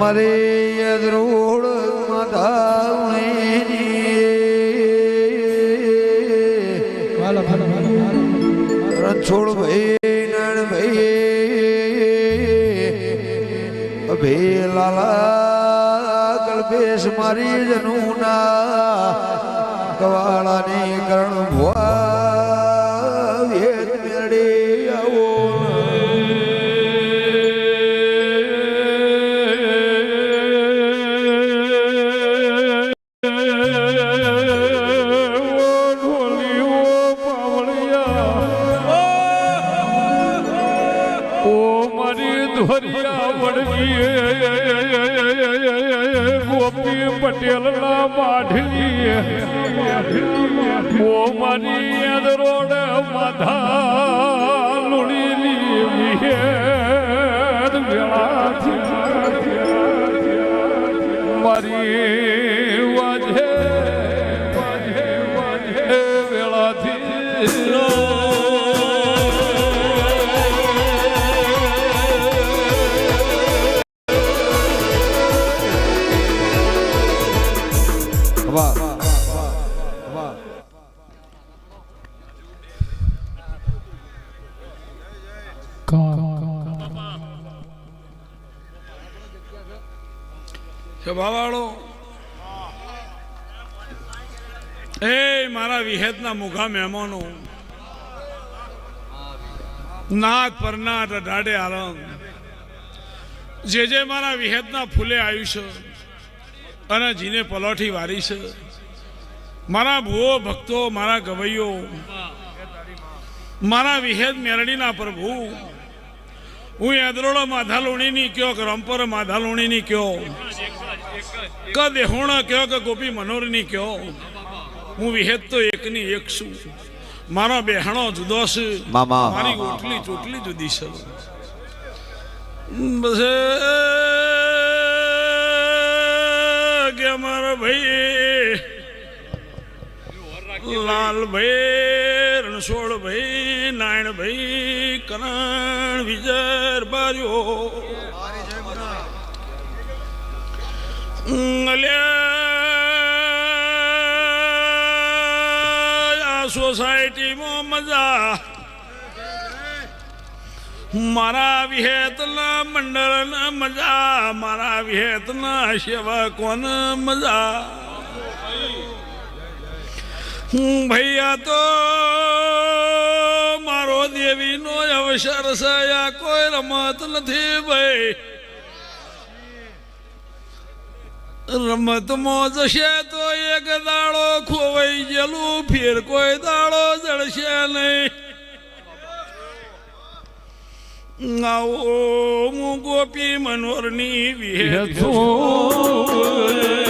મારે યદરોડ માધાવણી રણછોડ ભાઈ નાણ ભાઈ ભે લાલા કલ્પેશ મારી જનુના કવાળાની કરણ ભુવા વેદ મેળે આવો ગોપી પટેલ ના માઢલી ઓ મારી રોડ માધા લુણીની વિહેદ વેળાથી મારી વાજે વેળાથી સભાવાળો એ મારા વિહેતના મુઘા મહેમાનો નાથ પરનાથ ડાડે આલમ જે મારા વિહેતના ફૂલે આયુષ્ય અને જીને પલોઠી વારી છે મારા ભૂવો ભક્તો મારા ગવૈયો મારા વિહેત મેરડીના પ્રભુ હું યાદરોડો માધાલુણીની કયો કે રંપર માધાલુણીની કયો કે દેહોણા કયો કે ગોપી મનોરની કયો હું વિહેત તો એકની એક છું મારો બેહણો જુદો છે મારી ઓટલી ચોટલી જુદી છે બસ કે મારા ભાઈ લાલ ભાઈ રણછોડ ભાઈ નારાયણ ભાઈ કરણ વિજય બાર્યો આ સોસાયટીમાં મજા મારા વિહેતના મંડળના મજા મારા વિહેતના સેવકોના મજા ભૈયા તો મારો દેવીનો અવસર છે આ કોઈ રમત નથી ભાઈ રમતમાં જશે તો એક દાડો ખોવાઈ ગયેલું ફેર કોઈ દાડો જળશે નહીં આવો હું ગોપી મનોરની વિહેત છું